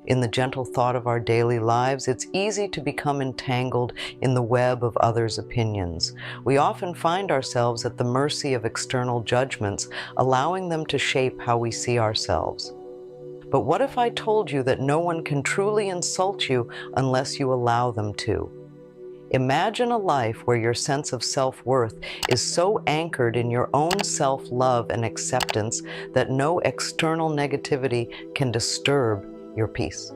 In the gentle thought of our daily lives, it's easy to become entangled in the web of others' opinions. We often find ourselves at the mercy of external judgments, allowing them to shape how we see ourselves. But what if I told you that no one can truly insult you unless you allow them to? Imagine a life where your sense of self-worth is so anchored in your own self-love and acceptance that no external negativity can disturb your peace.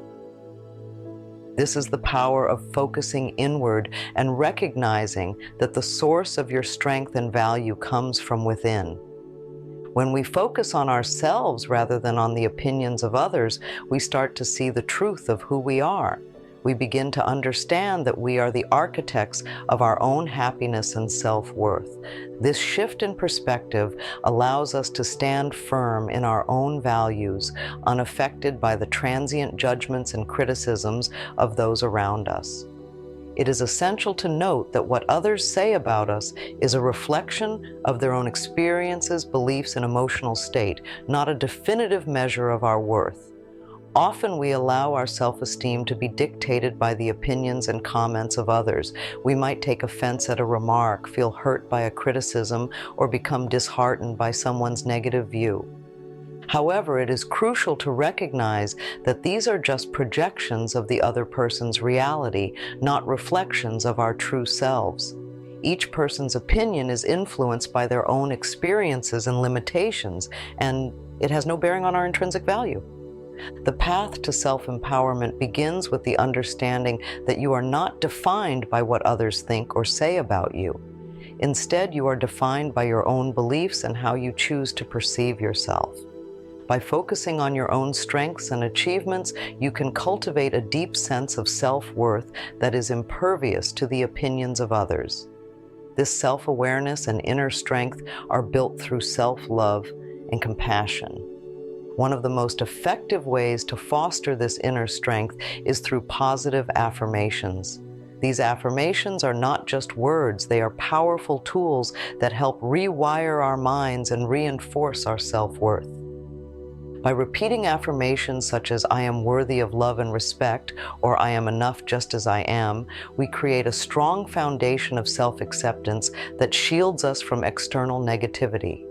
This is the power of focusing inward and recognizing that the source of your strength and value comes from within. When we focus on ourselves rather than on the opinions of others, we start to see the truth of who we are. We begin to understand that we are the architects of our own happiness and self-worth. This shift in perspective allows us to stand firm in our own values, unaffected by the transient judgments and criticisms of those around us. It is essential to note that what others say about us is a reflection of their own experiences, beliefs, and emotional state, not a definitive measure of our worth. Often we allow our self-esteem to be dictated by the opinions and comments of others. We might take offense at a remark, feel hurt by a criticism, or become disheartened by someone's negative view. However, it is crucial to recognize that these are just projections of the other person's reality, not reflections of our true selves. Each person's opinion is influenced by their own experiences and limitations, and it has no bearing on our intrinsic value. The path to self-empowerment begins with the understanding that you are not defined by what others think or say about you. Instead, you are defined by your own beliefs and how you choose to perceive yourself. By focusing on your own strengths and achievements, you can cultivate a deep sense of self-worth that is impervious to the opinions of others. This self-awareness and inner strength are built through self-love and compassion. One of the most effective ways to foster this inner strength is through positive affirmations. These affirmations are not just words, they are powerful tools that help rewire our minds and reinforce our self-worth. By repeating affirmations such as "I am worthy of love and respect," or "I am enough just as I am," we create a strong foundation of self-acceptance that shields us from external negativity.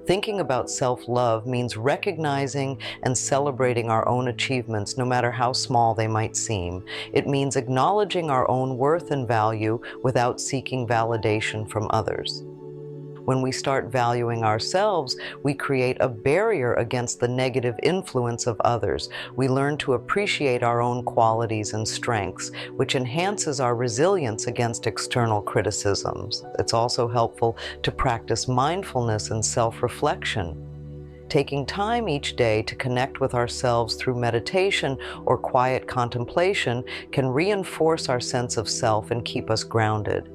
Thinking about self-love means recognizing and celebrating our own achievements, no matter how small they might seem. It means acknowledging our own worth and value without seeking validation from others. When we start valuing ourselves, we create a barrier against the negative influence of others. We learn to appreciate our own qualities and strengths, which enhances our resilience against external criticisms. It's also helpful to practice mindfulness and self-reflection. Taking time each day to connect with ourselves through meditation or quiet contemplation can reinforce our sense of self and keep us grounded.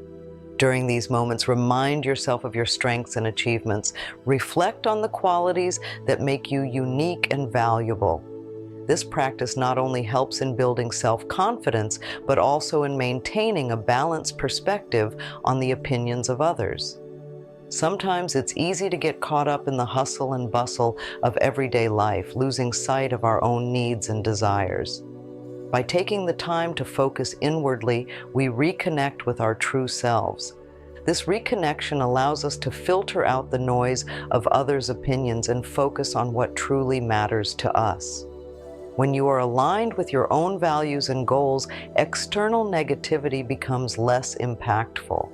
During these moments, remind yourself of your strengths and achievements. Reflect on the qualities that make you unique and valuable. This practice not only helps in building self-confidence, but also in maintaining a balanced perspective on the opinions of others. Sometimes it's easy to get caught up in the hustle and bustle of everyday life, losing sight of our own needs and desires. By taking the time to focus inwardly, we reconnect with our true selves. This reconnection allows us to filter out the noise of others' opinions and focus on what truly matters to us. When you are aligned with your own values and goals, external negativity becomes less impactful.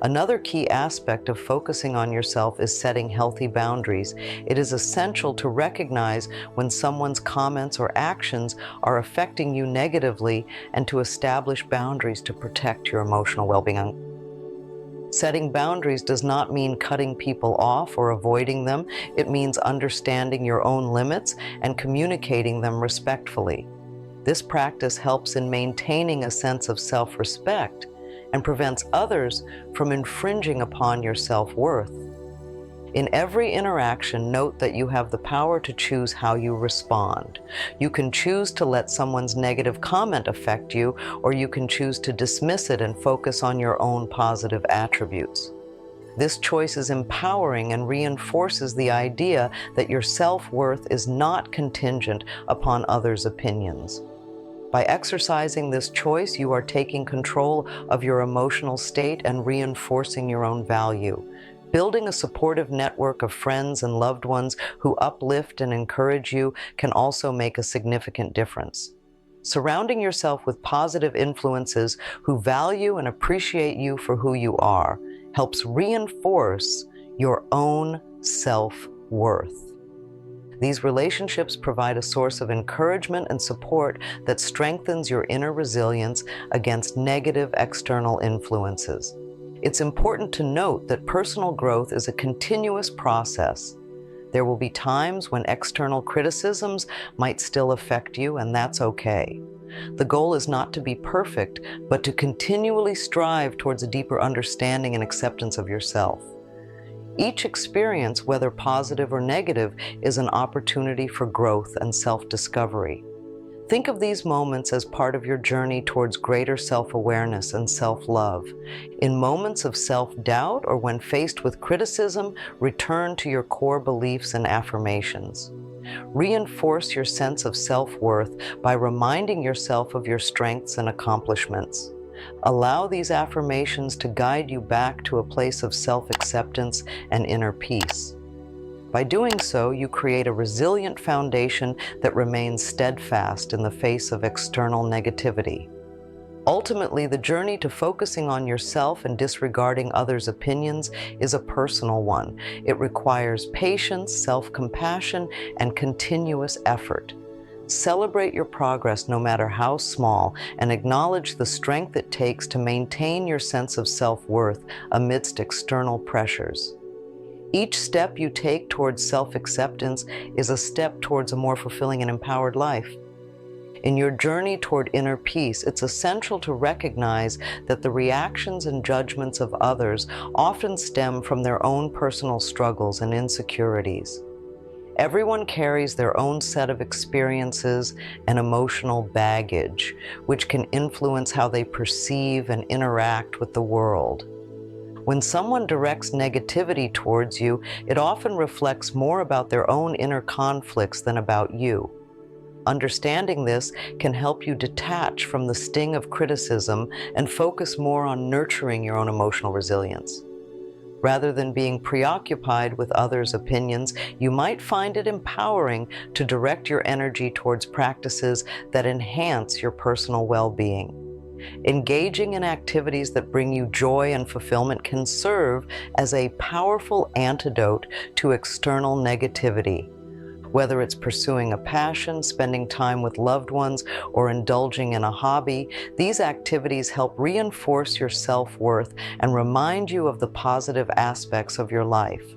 Another key aspect of focusing on yourself is setting healthy boundaries. It is essential to recognize when someone's comments or actions are affecting you negatively and to establish boundaries to protect your emotional well-being. Setting boundaries does not mean cutting people off or avoiding them. It means understanding your own limits and communicating them respectfully. This practice helps in maintaining a sense of self-respect and prevents others from infringing upon your self-worth. In every interaction, note that you have the power to choose how you respond. You can choose to let someone's negative comment affect you, or you can choose to dismiss it and focus on your own positive attributes. This choice is empowering and reinforces the idea that your self-worth is not contingent upon others' opinions. By exercising this choice, you are taking control of your emotional state and reinforcing your own value. Building a supportive network of friends and loved ones who uplift and encourage you can also make a significant difference. Surrounding yourself with positive influences who value and appreciate you for who you are helps reinforce your own self-worth. These relationships provide a source of encouragement and support that strengthens your inner resilience against negative external influences. It's important to note that personal growth is a continuous process. There will be times when external criticisms might still affect you, and that's okay. The goal is not to be perfect, but to continually strive towards a deeper understanding and acceptance of yourself. Each experience, whether positive or negative, is an opportunity for growth and self-discovery. Think of these moments as part of your journey towards greater self-awareness and self-love. In moments of self-doubt or when faced with criticism, return to your core beliefs and affirmations. Reinforce your sense of self-worth by reminding yourself of your strengths and accomplishments. Allow these affirmations to guide you back to a place of self-acceptance and inner peace. By doing so, you create a resilient foundation that remains steadfast in the face of external negativity. Ultimately, the journey to focusing on yourself and disregarding others' opinions is a personal one. It requires patience, self-compassion, and continuous effort. Celebrate your progress no matter how small, and acknowledge the strength it takes to maintain your sense of self-worth amidst external pressures. Each step you take towards self-acceptance is a step towards a more fulfilling and empowered life. In your journey toward inner peace, it's essential to recognize that the reactions and judgments of others often stem from their own personal struggles and insecurities. Everyone carries their own set of experiences and emotional baggage, which can influence how they perceive and interact with the world. When someone directs negativity towards you, it often reflects more about their own inner conflicts than about you. Understanding this can help you detach from the sting of criticism and focus more on nurturing your own emotional resilience. Rather than being preoccupied with others' opinions, you might find it empowering to direct your energy towards practices that enhance your personal well-being. Engaging in activities that bring you joy and fulfillment can serve as a powerful antidote to external negativity. Whether it's pursuing a passion, spending time with loved ones, or indulging in a hobby, these activities help reinforce your self-worth and remind you of the positive aspects of your life.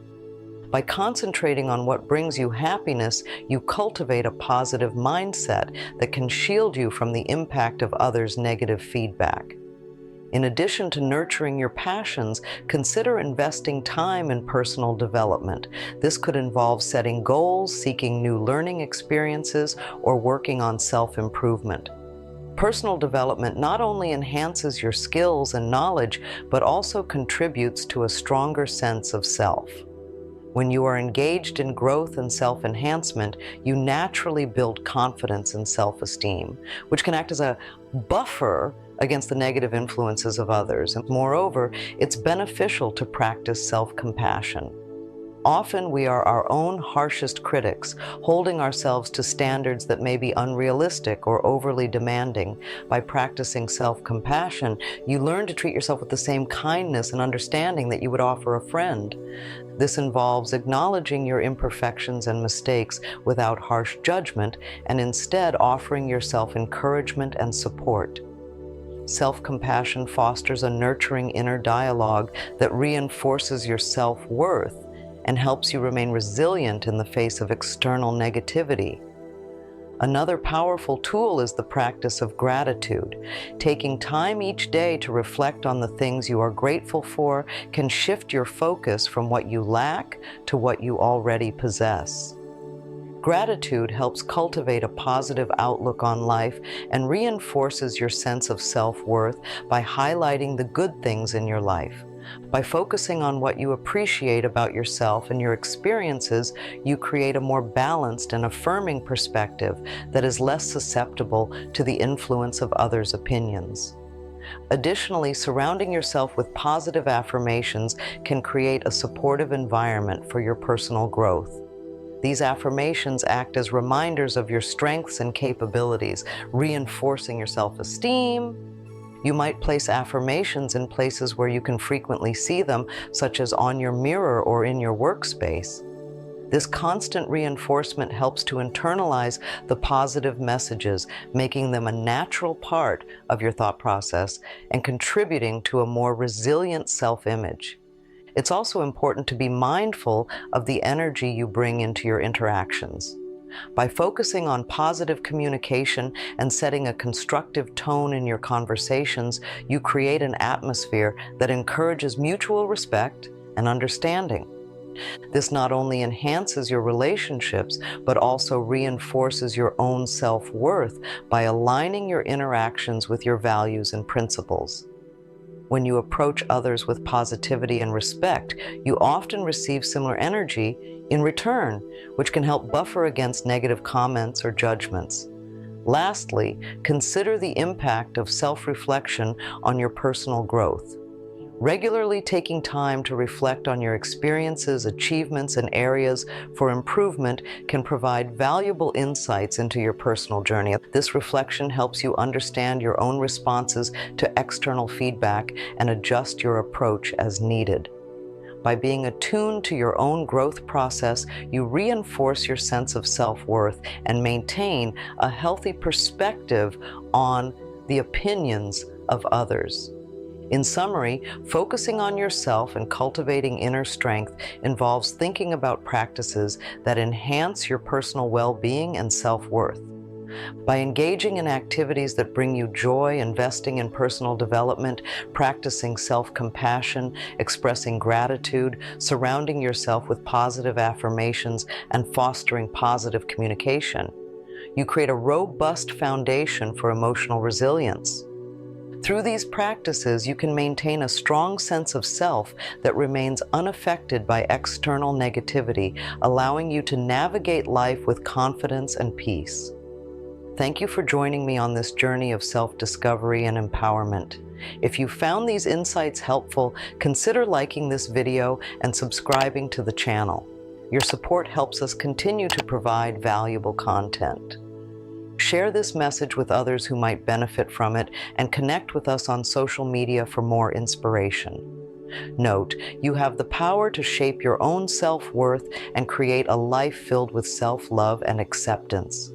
By concentrating on what brings you happiness, you cultivate a positive mindset that can shield you from the impact of others' negative feedback. In addition to nurturing your passions, consider investing time in personal development. This could involve setting goals, seeking new learning experiences, or working on self-improvement. Personal development not only enhances your skills and knowledge, but also contributes to a stronger sense of self. When you are engaged in growth and self-enhancement, you naturally build confidence and self-esteem, which can act as a buffer against the negative influences of others. And moreover, it's beneficial to practice self-compassion. Often we are our own harshest critics, holding ourselves to standards that may be unrealistic or overly demanding. By practicing self-compassion, you learn to treat yourself with the same kindness and understanding that you would offer a friend. This involves acknowledging your imperfections and mistakes without harsh judgment, and instead offering yourself encouragement and support. Self-compassion fosters a nurturing inner dialogue that reinforces your self-worth and helps you remain resilient in the face of external negativity. Another powerful tool is the practice of gratitude. Taking time each day to reflect on the things you are grateful for can shift your focus from what you lack to what you already possess. Gratitude helps cultivate a positive outlook on life and reinforces your sense of self-worth by highlighting the good things in your life. By focusing on what you appreciate about yourself and your experiences, you create a more balanced and affirming perspective that is less susceptible to the influence of others' opinions. Additionally, surrounding yourself with positive affirmations can create a supportive environment for your personal growth. These affirmations act as reminders of your strengths and capabilities, reinforcing your self-esteem. You might place affirmations in places where you can frequently see them, such as on your mirror or in your workspace. This constant reinforcement helps to internalize the positive messages, making them a natural part of your thought process and contributing to a more resilient self-image. It's also important to be mindful of the energy you bring into your interactions. By focusing on positive communication and setting a constructive tone in your conversations, you create an atmosphere that encourages mutual respect and understanding. This not only enhances your relationships, but also reinforces your own self-worth by aligning your interactions with your values and principles. When you approach others with positivity and respect, you often receive similar energy in return, which can help buffer against negative comments or judgments. Lastly, consider the impact of self-reflection on your personal growth. Regularly taking time to reflect on your experiences, achievements, and areas for improvement can provide valuable insights into your personal journey. This reflection helps you understand your own responses to external feedback and adjust your approach as needed. By being attuned to your own growth process, you reinforce your sense of self-worth and maintain a healthy perspective on the opinions of others. In summary, focusing on yourself and cultivating inner strength involves thinking about practices that enhance your personal well-being and self-worth. By engaging in activities that bring you joy, investing in personal development, practicing self-compassion, expressing gratitude, surrounding yourself with positive affirmations, and fostering positive communication, you create a robust foundation for emotional resilience. Through these practices, you can maintain a strong sense of self that remains unaffected by external negativity, allowing you to navigate life with confidence and peace. Thank you for joining me on this journey of self-discovery and empowerment. If you found these insights helpful, consider liking this video and subscribing to the channel. Your support helps us continue to provide valuable content. Share this message with others who might benefit from it, and connect with us on social media for more inspiration. Note, you have the power to shape your own self-worth and create a life filled with self-love and acceptance.